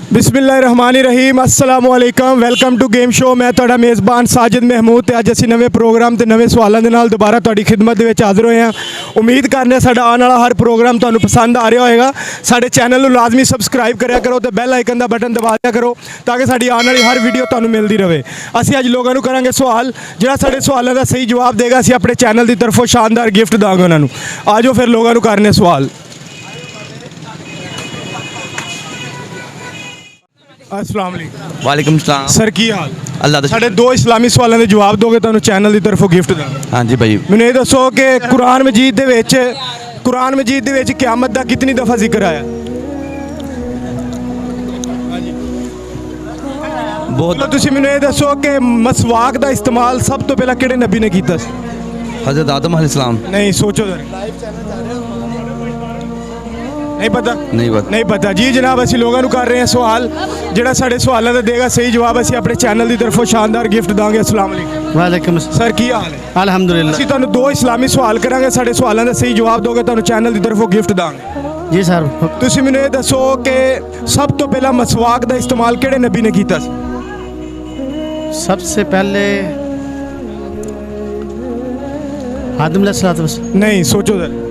बिस्मिल्लाहिर्रहमानिर्रहीम अस्सलामुअलैकुम welcome to game show. मैं ਤੁਹਾਡਾ ਮੇਜ਼ਬਾਨ साजिद महमूद ਤੇ ਅੱਜ ਅਸੀਂ ਨਵੇਂ ਪ੍ਰੋਗਰਾਮ ਤੇ ਨਵੇਂ ਸਵਾਲਾਂ ਦੇ ਨਾਲ ਦੁਬਾਰਾ ਤੁਹਾਡੀ ਖਿਦਮਤ ਦੇ ਵਿੱਚ ਹਾਜ਼ਰ ਹੋਏ ਹਾਂ। ਉਮੀਦ ਕਰਨੇ ਹਾਂ ਸਾਡਾ ਆਉਣ ਵਾਲਾ ਹਰ ਪ੍ਰੋਗਰਾਮ ਤੁਹਾਨੂੰ ਪਸੰਦ ਆ ਰਿਹਾ ਹੋਵੇਗਾ। ਸਾਡੇ ਚੈਨਲ ਨੂੰ ਲਾਜ਼ਮੀ ਸਬਸਕ੍ਰਾਈਬ ਕਰਿਆ ਕਰੋ ਤੇ ਬੈਲ ਆਈਕਨ ਦਾ ਬਟਨ ਦਬਾ ਦਿਆ ਕਰੋ ਤਾਂ ਕਿ ਸਾਡੀ ਆਉਣ ਵਾਲੀ ਹਰ ਵੀਡੀਓ ਤੁਹਾਨੂੰ ਮਿਲਦੀ ਰਹੇ। ਅਸੀਂ ਅੱਜ ਲੋਕਾਂ ਨੂੰ ਕਰਾਂਗੇ ਸਵਾਲ, ਜਿਹੜਾ ਸਾਡੇ ਸਵਾਲਾਂ ਦਾ ਸਹੀ ਜਵਾਬ ਦੇਗਾ ਅਸੀਂ ਆਪਣੇ ਚੈਨਲ ਦੀ ਤਰਫੋਂ ਸ਼ਾਨਦਾਰ ਗਿਫਟ ਦਾਂਗੇ ਉਹਨਾਂ ਨੂੰ। ਆਜੋ ਫਿਰ ਲੋਕਾਂ ਨੂੰ ਕਰਨੇ ਸਵਾਲ। अस्सलाम वालेकुम। वालेकुम सलाम। सर की हाल? अल्लाह दा साढ़े दो इस्लामी सवालों के जवाब दोगे तो चैनल की तरफों गिफ्ट दा। हाँ जी भाई। मैंने ये दसो कि कुरान मजीद दे विच क़यामत दा कितनी दफ़ा जिक्र आया? बहुत। तुसी मैंने ये दसो कि मसवाक दा इस्तेमाल सब तो पहला किहड़े नबी ने कीता सी? हज़रत आदम अलैहिस्सलाम। नहीं, सोचो जरा। नहीं पता? नहीं पता जी जनाब। असी लोगों को कर रहे हैं सवाल, जिहड़ा साडे सवालों का देगा सही जवाब असी अपने चैनल की तरफों शानदार गिफ्ट दांगे। अस्सलाम वालेकुम। वालेकुम सर की हाल है? अल्हम्दुलिल्लाह। ਅਸੀਂ ਤੁਹਾਨੂੰ ਦੋ ਇਸਲਾਮੀ ਸਵਾਲ ਕਰਾਂਗੇ, ਸਾਡੇ ਸਵਾਲਾਂ ਦਾ ਸਹੀ ਜਵਾਬ ਦੋਗੇ ਤੁਹਾਨੂੰ ਚੈਨਲ ਦੀ ਤਰਫੋਂ ਗਿਫਟ ਦਾਂਗੇ। जी सर। ਤੁਸੀਂ ਮੈਨੂੰ ਇਹ ਦੱਸੋ ਕਿ ਸਭ ਤੋਂ ਪਹਿਲਾਂ ਮਸਵਾਕ ਦਾ ਇਸਤੇਮਾਲ ਕਿਹੜੇ ਨਬੀ ਨੇ ਕੀਤਾ ਸੀ? सबसे पहले आदम अलैहिस्सलाम। ਨਹੀਂ, ਸੋਚੋ ਜ਼ਰਾ।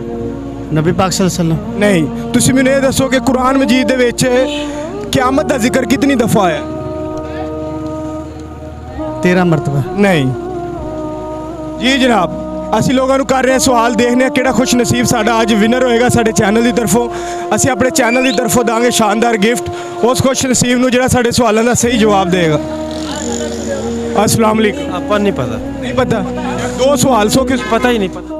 नबी पाक सल्लल्लाहु अलैहि वसल्लम। ਨਹੀਂ, ਤੁਸੀਂ ਮੈਨੂੰ ਇਹ ਦੱਸੋ ਕਿ ਕੁਰਾਨ ਮਜੀਦ ਦੇ ਵਿੱਚ ਕਿਆਮਤ ਦਾ ਜ਼ਿਕਰ ਕਿਤਨੀ ਦਫਾ ਆਇਆ? 13 मरतबा। ਨਹੀਂ ਜੀ ਜਨਾਬ। ਅਸੀਂ ਲੋਕਾਂ ਨੂੰ ਕਰ ਰਹੇ ਹਾਂ ਸਵਾਲ, ਦੇਖਦੇ ਹਾਂ ਕਿਹੜਾ ਖੁਸ਼ ਨਸੀਬ ਸਾਡਾ ਅੱਜ ਵਿਨਰ ਹੋਏਗਾ ਸਾਡੇ ਚੈਨਲ ਦੀ ਤਰਫੋਂ। ਅਸੀਂ ਆਪਣੇ ਚੈਨਲ ਦੀ ਤਰਫੋਂ ਦਾਂਗੇ ਸ਼ਾਨਦਾਰ ਗਿਫਟ ਉਸ ਖੁਸ਼ ਨਸੀਬ ਨੂੰ ਜਿਹੜਾ ਸਾਡੇ ਸਵਾਲਾਂ ਦਾ ਸਹੀ ਜਵਾਬ ਦੇਗਾ। अस्सलाम वालेकुम। अपन नहीं पता। नहीं पता? दो सवाल सो किस पता ही नहीं पता।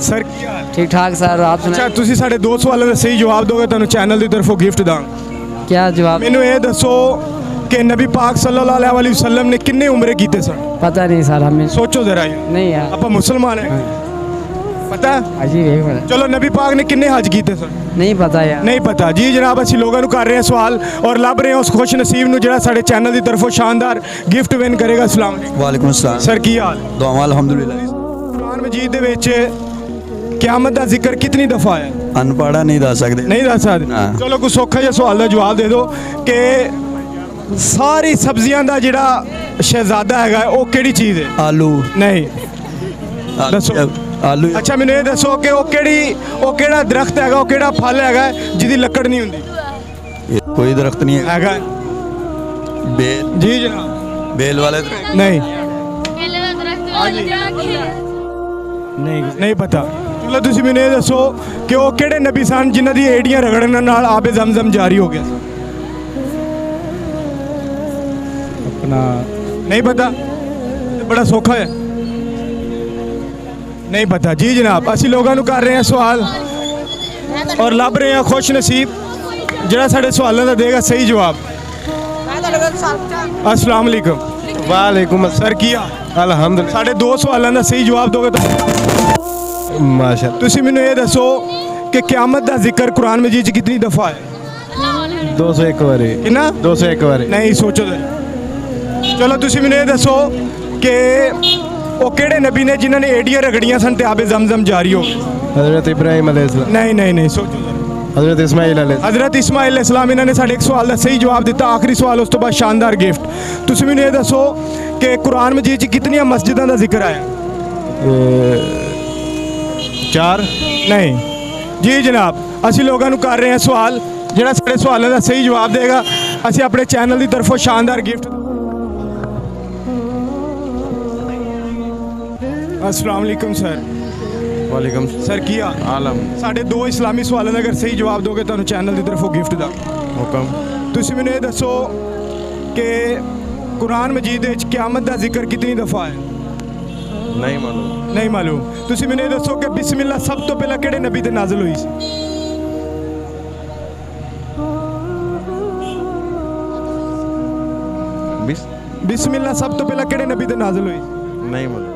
सर की हाल? ठीक ठाक सर, आप सुनाए? अच्छा, ਤੁਸੀਂ ਸਾਡੇ ਦੋ ਸਵਾਲਾਂ ਦਾ ਸਹੀ ਜਵਾਬ ਦੋਗੇ ਤੁਹਾਨੂੰ ਚੈਨਲ ਦੀ ਤਰਫੋਂ ਗਿਫਟ ਦਾਂਗੇ। क्या जवाब? ਮੈਨੂੰ ਇਹ ਦੱਸੋ ਕਿ ਨਬੀ ਪਾਕ ਸੱਲੱਲਾਹੁ अलैहि वसल्लम ने किन्ने उम्रे कीते सन? पता नहीं सर, हमें सोचो जरा। नहीं यार। ਆਪਾਂ ਮੁਸਲਮਾਨ ਹੈ, पता? अजीब है पता। चलो नबी पाक ने किन्ने हज कीते सन? नहीं पता यार। नहीं पता जी जनाब। ਅਸੀਂ ਲੋਕਾਂ ਨੂੰ ਕਰ ਰਹੇ ਹਾਂ ਸਵਾਲ ਔਰ ਲੱਭ ਰਹੇ ਹਾਂ ਉਸ ਖੁਸ਼ ਨਸੀਬ ਨੂੰ ਜਿਹੜਾ ਸਾਡੇ ਚੈਨਲ ਦੀ ਤਰਫੋਂ ਸ਼ਾਨਦਾਰ ਗਿਫਟ ਵਿਨ ਕਰੇਗਾ। अस्सलाम वालेकुम। वालेकुम सलाम। सर की हाल? दुआ अल्हम्दुलिल्लाह। कुरान मजीद ਦੇ ਵਿੱਚ ਕਿਆਮਤ ਦਾ ਜ਼ਿਕਰ ਕਿਤਨੀ ਦਫਾ ਆਇਆ? अनपढ़ा नहीं दस सकते। नहीं दस सकते? हाँ। चलो कोई सौखा जिहा सवाल का जवाब दे दो कि सारी सब्जियां का जिहड़ा शहजादा हैगा वो किहड़ी चीज़ है? आलू। नहीं, दसो। आलू। अच्छा मैंने ये दसो कि वो किहड़ा दरख्त हैगा, वो किहड़ा फल हैगा जिहदी लकड़ नहीं हुंदी? कोई दरख्त नहीं है। हैगा बेल। जी जनाब। बेल वाले दरख्त। नहीं नहीं। नहीं पता। चलो तुसी मैंने ये दसो कि वो किहड़े नबी सन जिन्हां दी एड़ियां रगड़न नाल आबे ज़मज़म जारी हो गया? अपना नहीं पता? बड़ा सौखा है। नहीं पता जी जनाब। ਅਸੀਂ ਲੋਕਾਂ ਨੂੰ ਕਰ ਰਹੇ ਹਾਂ ਸਵਾਲ ਔਰ ਲੱਭ ਰਹੇ ਹਾਂ ਖੁਸ਼ ਨਸੀਬ ਜਿਹੜਾ ਸਾਡੇ ਸਵਾਲਾਂ ਦਾ ਦੇਗਾ ਸਹੀ ਜਵਾਬ। अस्सलाम वालेकुम। वालेकुम सर की हाल? अल्हम्दुलिल्लाह। ਸਾਡੇ ਦੋ ਸਵਾਲਾਂ ਦਾ ਸਹੀ ਜਵਾਬ ਦੋਗੇ ਤਾਂ माशाल्लाह। ਤੁਸੀਂ ਮੈਨੂੰ ਇਹ ਦੱਸੋ ਕਿ ਕਿਆਮਤ ਦਾ ਜ਼ਿਕਰ ਕੁਰਾਨ ਮਜੀਦ 'ਚ ਕਿਤਨੀ ਦਫਾ ਹੈ? 201 बारी। कितना? 201 बारी। नहीं, सोचो जरा। चलो ਤੁਸੀਂ ਮੈਨੂੰ ਇਹ ਦੱਸੋ ਕਿ ਉਹ ਕਿਹੜੇ ਨਬੀ ਨੇ ਜਿਨ੍ਹਾਂ ਨੇ ਏੜੀਆਂ ਰਗੜੀਆਂ ਸਨ ਤੇ ਆਬੇ ਜ਼ਮਜ਼ਮ ਜਾਰੀ ਹੋ ਗਏ? हज़रत इब्राहिम अलैहिस्सलाम। नहीं, सोचो जरा। हज़रत इस्माइल अलैहिस्सलाम। हज़रत इस्माइल अलैहिस्सलाम इन्होंने साढ़े एक सवाल का सही जवाब दिता। आखिरी सवाल उस तो बाद शानदार गिफ्ट। तुम मैंने ये दसो कि कुरान मजीद च कितनी मस्जिदों का जिक्र आया? 4। नहीं जी जनाब। असी लोगों को कर रहे हैं सवाल, जिहड़ा साढ़े सवालों का सही जवाब देगा असी अपने चैनल की तरफों शानदार गिफ्ट। अस्सलाम वालेकुम सर। वालेकुम सर की हाल? आलम। साढ़े दो इस्लामी सवालों का अगर सही जवाब दोगे तो चैनल की तरफों गिफ्ट दा। हुक्म। तुसी मैंने ये दसो कि कुरान मजीद विच क़यामत का जिक्र कितनी दफ़ा है? नहीं मालूम। नहीं मालूम। तुसी मैंने ये दसो कि बिस्मिल्लाह सब तो पहला किहड़े नबी ते नाज़िल हुई सी? बिस्मिल्लाह सब तो पहला किहड़े नबी ते नाज़िल हुई? नहीं मालूम।